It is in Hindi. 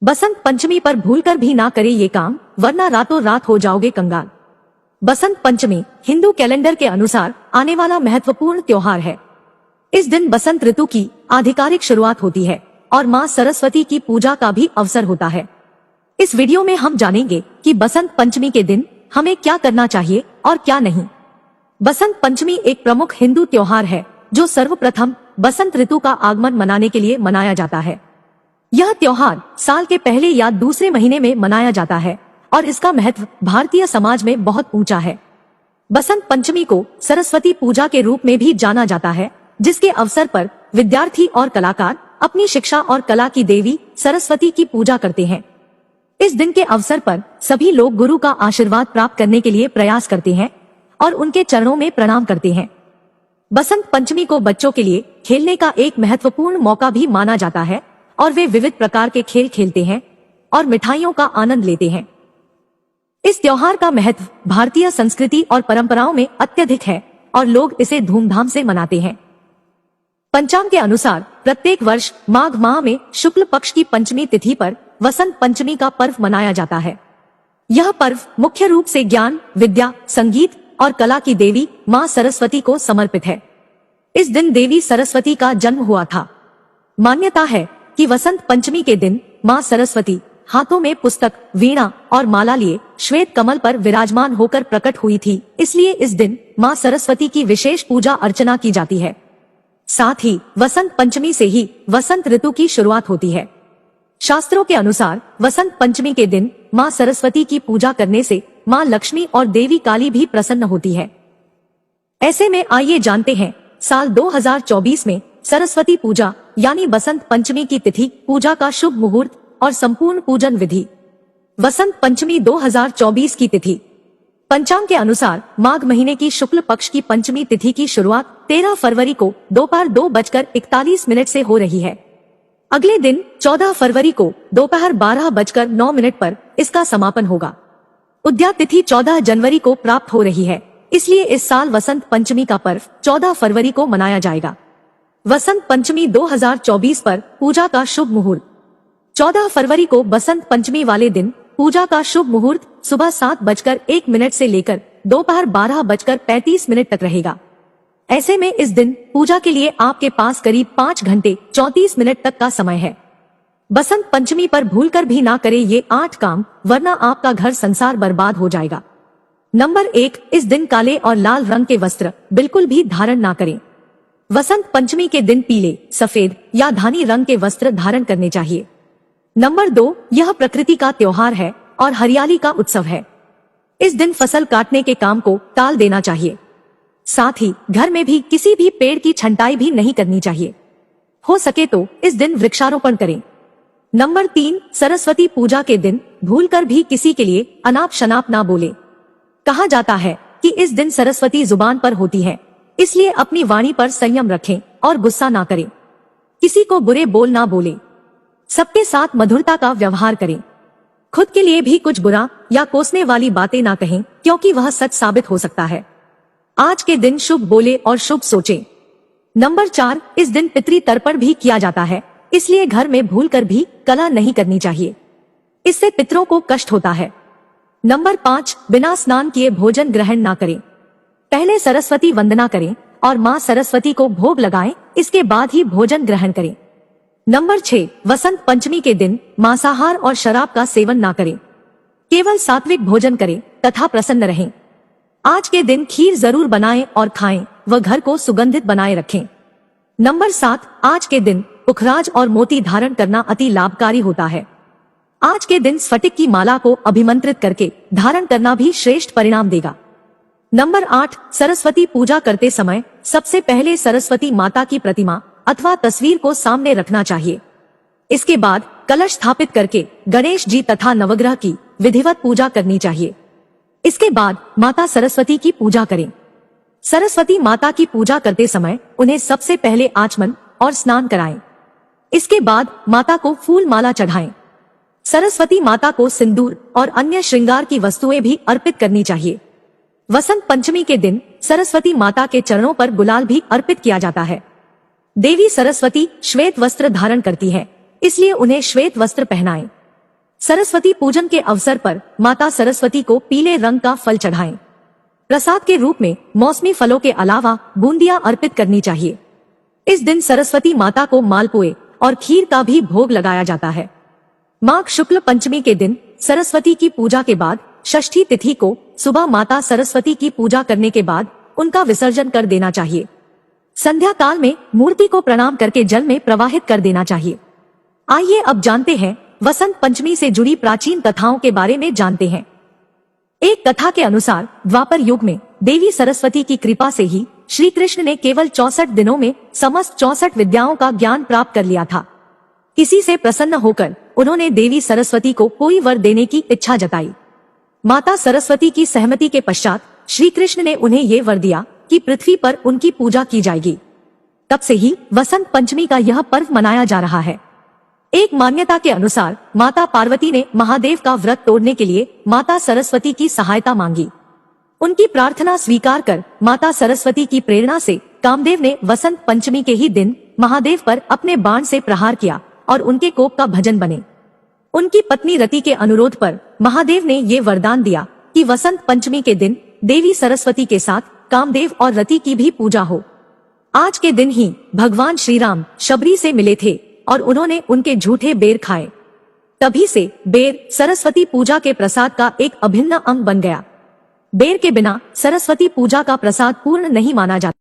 बसंत पंचमी पर भूलकर भी ना करें ये काम, वरना रातों रात हो जाओगे कंगाल। बसंत पंचमी हिंदू कैलेंडर के अनुसार आने वाला महत्वपूर्ण त्योहार है। इस दिन बसंत ऋतु की आधिकारिक शुरुआत होती है और मां सरस्वती की पूजा का भी अवसर होता है। इस वीडियो में हम जानेंगे कि बसंत पंचमी के दिन हमें क्या करना चाहिए और क्या नहीं। बसंत पंचमी एक प्रमुख हिंदू त्योहार है जो सर्वप्रथम बसंत ऋतु का आगमन मनाने के लिए मनाया जाता है। यह त्योहार साल के पहले या दूसरे महीने में मनाया जाता है और इसका महत्व भारतीय समाज में बहुत ऊंचा है। बसंत पंचमी को सरस्वती पूजा के रूप में भी जाना जाता है, जिसके अवसर पर विद्यार्थी और कलाकार अपनी शिक्षा और कला की देवी सरस्वती की पूजा करते हैं। इस दिन के अवसर पर सभी लोग गुरु का आशीर्वाद प्राप्त करने के लिए प्रयास करते हैं और उनके चरणों में प्रणाम करते हैं। बसंत पंचमी को बच्चों के लिए खेलने का एक महत्वपूर्ण मौका भी माना जाता है और वे विविध प्रकार के खेल खेलते हैं और मिठाइयों का आनंद लेते हैं। इस त्योहार का महत्व भारतीय संस्कृति और परंपराओं में अत्यधिक है और लोग इसे धूमधाम से मनाते हैं। पंचांग के अनुसार प्रत्येक वर्ष माघ माह में शुक्ल पक्ष की पंचमी तिथि पर वसंत पंचमी का पर्व मनाया जाता है। यह पर्व मुख्य रूप से ज्ञान, विद्या, संगीत और कला की देवी मां सरस्वती को समर्पित है। इस दिन देवी सरस्वती का जन्म हुआ था। मान्यता है कि वसंत पंचमी के दिन मां सरस्वती हाथों में पुस्तक, वीणा और माला लिए श्वेत कमल पर विराजमान होकर प्रकट हुई थी। इसलिए इस दिन मां सरस्वती की विशेष पूजा अर्चना की जाती है। साथ ही वसंत पंचमी से ही वसंत ऋतु की शुरुआत होती है। शास्त्रों के अनुसार वसंत पंचमी के दिन मां सरस्वती की पूजा करने से मां लक्ष्मी और देवी काली भी प्रसन्न होती है। ऐसे में आइए जानते हैं साल 2024 में सरस्वती पूजा यानी बसंत पंचमी की तिथि, पूजा का शुभ मुहूर्त और संपूर्ण पूजन विधि। वसंत पंचमी 2024 की तिथि। पंचांग के अनुसार माघ महीने की शुक्ल पक्ष की पंचमी तिथि की शुरुआत 13 फरवरी को दोपहर 2:41 से हो रही है। अगले दिन 14 फरवरी को दोपहर 12:09 पर इसका समापन होगा। उद्या तिथि 14 जनवरी को प्राप्त हो रही है, इसलिए इस साल वसंत पंचमी का पर्व 14 फरवरी को मनाया जाएगा। वसंत पंचमी 2024 पर पूजा का शुभ मुहूर्त। 14 फरवरी को बसंत पंचमी वाले दिन पूजा का शुभ मुहूर्त सुबह 7:01 से लेकर दोपहर 12:35 तक रहेगा। ऐसे में इस दिन पूजा के लिए आपके पास करीब 5 घंटे 34 मिनट तक का समय है। बसंत पंचमी पर भूलकर भी ना करें ये 8 काम, वरना आपका घर संसार बर्बाद हो जाएगा। नंबर 1, इस दिन काले और लाल रंग के वस्त्र बिल्कुल भी धारण ना करें। वसंत पंचमी के दिन पीले, सफेद या धानी रंग के वस्त्र धारण करने चाहिए। नंबर 2, यह प्रकृति का त्योहार है और हरियाली का उत्सव है। इस दिन फसल काटने के काम को टाल देना चाहिए। साथ ही घर में भी किसी भी पेड़ की छंटाई भी नहीं करनी चाहिए। हो सके तो इस दिन वृक्षारोपण करें। नंबर 3, सरस्वती पूजा के दिन भूलकर भी किसी के लिए अनाप शनाप ना बोले। कहा जाता है कि इस दिन सरस्वती जुबान पर होती है, इसलिए अपनी वाणी पर संयम रखें और गुस्सा ना करें। किसी को बुरे बोल ना बोले। सबके साथ मधुरता का व्यवहार करें। खुद के लिए भी कुछ बुरा या कोसने वाली बातें ना कहें, क्योंकि वह सच साबित हो सकता है। आज के दिन शुभ बोले और शुभ सोचें। नंबर 4, इस दिन पितृ तर्पण भी किया जाता है, इसलिए घर में भूलकर भी कलह नहीं करनी चाहिए। इससे पितरों को कष्ट होता है। नंबर 5, बिना स्नान किए भोजन ग्रहण ना करें। पहले सरस्वती वंदना करें और मां सरस्वती को भोग लगाएं, इसके बाद ही भोजन ग्रहण करें। नंबर 6, वसंत पंचमी के दिन मांसाहार और शराब का सेवन ना करें। केवल सात्विक भोजन करें तथा प्रसन्न रहें। आज के दिन खीर जरूर बनाएं और खाएं व घर को सुगंधित बनाए रखें। नंबर 7, आज के दिन पुखराज और मोती धारण करना अति लाभकारी होता है। आज के दिन स्फटिक की माला को अभिमंत्रित करके धारण करना भी श्रेष्ठ परिणाम देगा। नंबर 8, सरस्वती पूजा करते समय सबसे पहले सरस्वती माता की प्रतिमा अथवा तस्वीर को सामने रखना चाहिए। इसके बाद कलश स्थापित करके गणेश जी तथा नवग्रह की विधिवत पूजा करनी चाहिए। इसके बाद माता सरस्वती की पूजा करें। सरस्वती माता की पूजा करते समय उन्हें सबसे पहले आचमन और स्नान कराएं। इसके बाद माता को फूल माला चढ़ाएं। सरस्वती माता को सिंदूर और अन्य श्रृंगार की वस्तुएं भी अर्पित करनी चाहिए। वसंत पंचमी के दिन सरस्वती माता के चरणों पर गुलाल भी अर्पित किया जाता है। देवी सरस्वती श्वेत वस्त्र धारण करती है, इसलिए उन्हें श्वेत वस्त्र पहनाएं। सरस्वती पूजन के अवसर पर माता सरस्वती को पीले रंग का फल चढ़ाएं। प्रसाद के रूप में मौसमी फलों के अलावा बूंदियां अर्पित करनी चाहिए। इस दिन सरस्वती माता को मालपुए और खीर का भी भोग लगाया जाता है। माघ शुक्ल पंचमी के दिन सरस्वती की पूजा के बाद षष्ठी तिथि को सुबह माता सरस्वती की पूजा करने के बाद उनका विसर्जन कर देना चाहिए। संध्या काल में मूर्ति को प्रणाम करके जल में प्रवाहित कर देना चाहिए। आइए अब जानते हैं वसंत पंचमी से जुड़ी प्राचीन कथाओं के बारे में जानते हैं। एक कथा के अनुसार द्वापर युग में देवी सरस्वती की कृपा से ही श्री कृष्ण ने केवल 64 दिनों में समस्त 64 विद्याओं का ज्ञान प्राप्त कर लिया था। इसी से प्रसन्न होकर उन्होंने देवी सरस्वती को कोई वर देने की इच्छा जताई। माता सरस्वती की सहमति के पश्चात श्री कृष्ण ने उन्हें ये वर दिया कि पृथ्वी पर उनकी पूजा की जाएगी। तब से ही वसंत पंचमी का यह पर्व मनाया जा रहा है। एक मान्यता के अनुसार माता पार्वती ने महादेव का व्रत तोड़ने के लिए माता सरस्वती की सहायता मांगी। उनकी प्रार्थना स्वीकार कर माता सरस्वती की प्रेरणा से कामदेव ने वसंत पंचमी के ही दिन महादेव पर अपने बाण से प्रहार किया और उनके कोप का भजन बने। उनकी पत्नी रति के अनुरोध पर महादेव ने ये वरदान दिया कि वसंत पंचमी के दिन देवी सरस्वती के साथ कामदेव और रति की भी पूजा हो। आज के दिन ही भगवान श्री राम शबरी से मिले थे और उन्होंने उनके झूठे बेर खाए। तभी से बेर सरस्वती पूजा के प्रसाद का एक अभिन्न अंग बन गया। बेर के बिना सरस्वती पूजा का प्रसाद पूर्ण नहीं माना जाता।